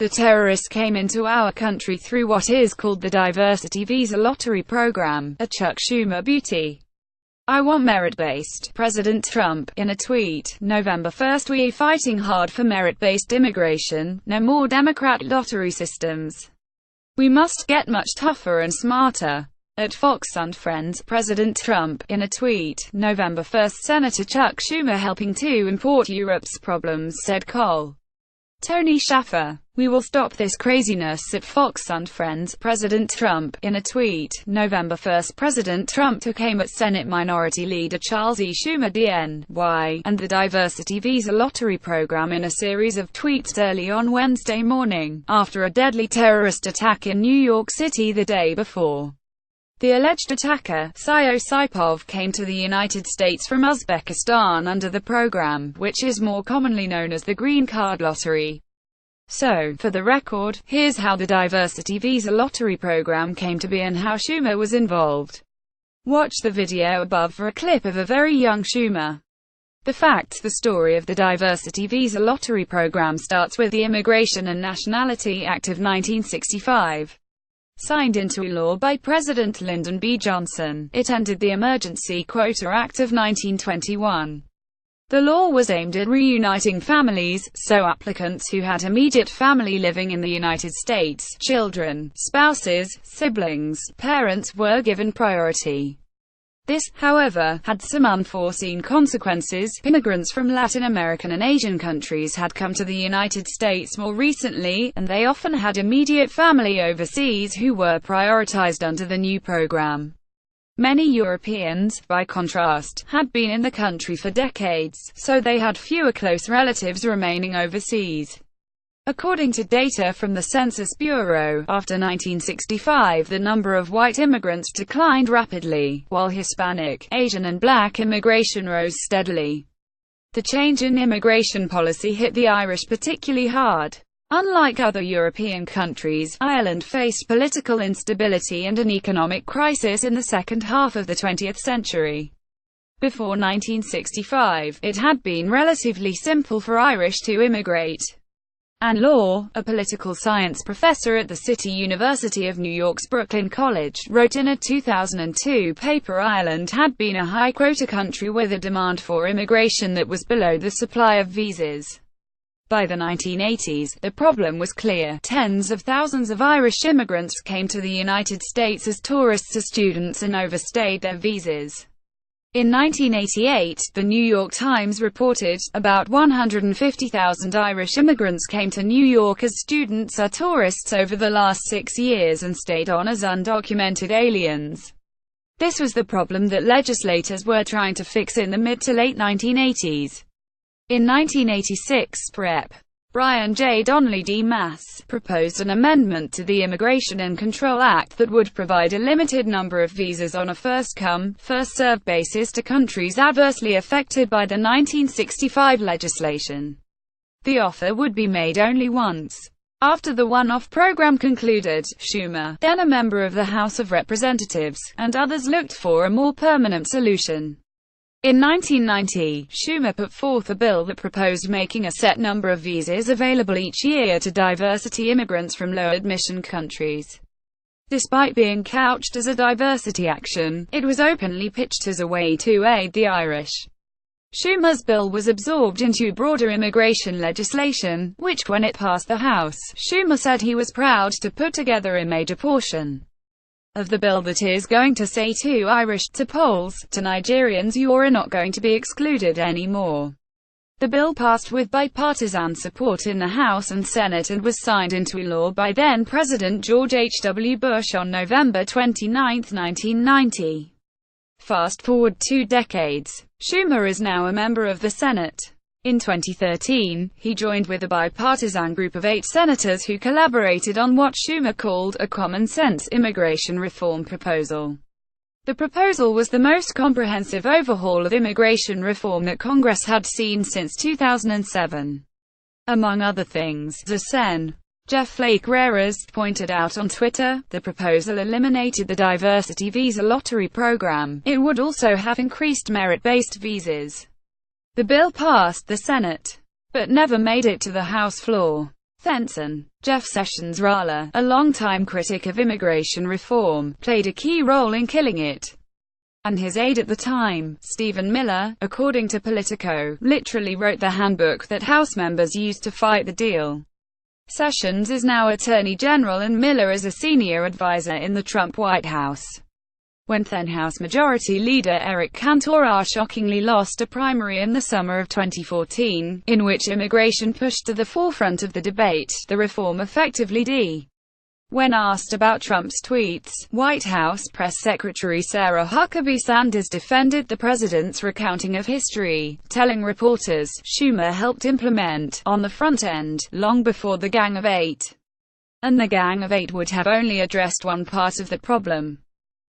The terrorists came into our country through what is called the diversity visa lottery program, a Chuck Schumer beauty. I want merit-based. President Trump, in a tweet, November 1st, "We're fighting hard for merit-based immigration, no more Democrat lottery systems. We must get much tougher and smarter." At Fox and Friends, President Trump, in a tweet, November 1st, Senator Chuck Schumer helping to import Europe's problems, said Col. Tony Schaffer. "We will stop this craziness." At Fox and Friends, President Trump, in a tweet, November 1st, President Trump took aim at Senate Minority Leader Charles E. Schumer DNY, and the diversity visa lottery program in a series of tweets early on Wednesday morning, after a deadly terrorist attack in New York City the day before. The alleged attacker, Sio Saipov, came to the United States from Uzbekistan under the program, which is more commonly known as the Green Card Lottery. So, for the record, here's how the diversity visa lottery program came to be and how Schumer was involved. Watch the video above for a clip of a very young Schumer. The facts. The story of the diversity visa lottery program starts with the Immigration and Nationality Act of 1965. Signed into law by President Lyndon B. Johnson, it ended the Emergency Quota Act of 1921. The law was aimed at reuniting families, so applicants who had immediate family living in the United States, children, spouses, siblings, parents were given priority. This, however, had some unforeseen consequences. Immigrants from Latin American and Asian countries had come to the United States more recently, and they often had immediate family overseas who were prioritized under the new program. Many Europeans, by contrast, had been in the country for decades, so they had fewer close relatives remaining overseas. According to data from the Census Bureau, after 1965 the number of white immigrants declined rapidly, while Hispanic, Asian and Black immigration rose steadily. The change in immigration policy hit the Irish particularly hard. Unlike other European countries, Ireland faced political instability and an economic crisis in the second half of the 20th century. Before 1965, it had been relatively simple for Irish to immigrate. Anne Law, a political science professor at the City University of New York's Brooklyn College, wrote in a 2002 paper Ireland had been a high-quota country with a demand for immigration that was below the supply of visas. By the 1980s, the problem was clear. Tens of thousands of Irish immigrants came to the United States as tourists or students and overstayed their visas. In 1988, The New York Times reported, about 150,000 Irish immigrants came to New York as students or tourists over the last 6 years and stayed on as undocumented aliens. This was the problem that legislators were trying to fix in the mid to late 1980s. In 1986, Rep. Brian J. Donnelly D. Mass. proposed an amendment to the Immigration and Control Act that would provide a limited number of visas on a first-come, first-served basis to countries adversely affected by the 1965 legislation. The offer would be made only once. After the one-off program concluded, Schumer, then a member of the House of Representatives, and others looked for a more permanent solution. In 1990, Schumer put forth a bill that proposed making a set number of visas available each year to diversity immigrants from low-admission countries. Despite being couched as a diversity action, it was openly pitched as a way to aid the Irish. Schumer's bill was absorbed into broader immigration legislation, which when it passed the House, Schumer said he was proud to put together a major portion of the bill that is going to say to Irish, to Poles, to Nigerians, you're not going to be excluded anymore. The bill passed with bipartisan support in the House and Senate and was signed into law by then-President George H. W. Bush on November 29, 1990. Fast forward 2 decades. Schumer is now a member of the Senate. In 2013, he joined with a bipartisan group of 8 senators who collaborated on what Schumer called a common-sense immigration reform proposal. The proposal was the most comprehensive overhaul of immigration reform that Congress had seen since 2007. Among other things, as Sen. Jeff Flake Rares pointed out on Twitter, the proposal eliminated the diversity visa lottery program. It would also have increased merit-based visas. The bill passed the Senate, but never made it to the House floor. Fenton. Jeff Sessions Rala, a longtime critic of immigration reform, played a key role in killing it. And his aide at the time, Stephen Miller, according to Politico, literally wrote the handbook that House members used to fight the deal. Sessions is now Attorney General and Miller is a senior advisor in the Trump White House. When then House Majority Leader Eric Cantor shockingly lost a primary in the summer of 2014, in which immigration pushed to the forefront of the debate, the reform effectively d. When asked about Trump's tweets, White House Press Secretary Sarah Huckabee Sanders defended the president's recounting of history, telling reporters, Schumer helped implement, on the front end, long before the Gang of Eight. And the Gang of Eight would have only addressed one part of the problem.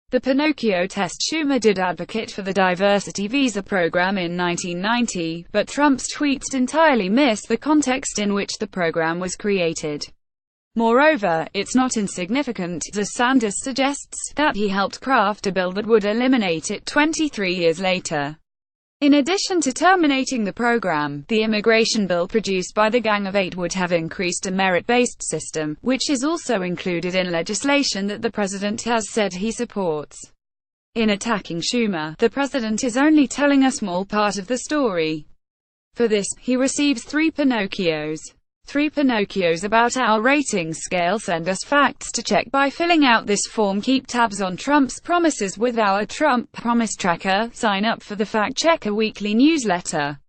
The Pinocchio test. Schumer did advocate for the diversity visa program in 1990, but Trump's tweets entirely miss the context in which the program was created. Moreover, it's not insignificant, as Sanders suggests, that he helped craft a bill that would eliminate it 23 years later. In addition to terminating the program, the immigration bill produced by the Gang of Eight would have increased a merit-based system, which is also included in legislation that the president has said he supports. In attacking Schumer, the president is only telling a small part of the story. For this, he receives 3 Pinocchios. 3 Pinocchios about our ratings scale. Send us facts to check by filling out this form. Keep tabs on Trump's promises with our Trump Promise Tracker. Sign up for the Fact Checker weekly newsletter.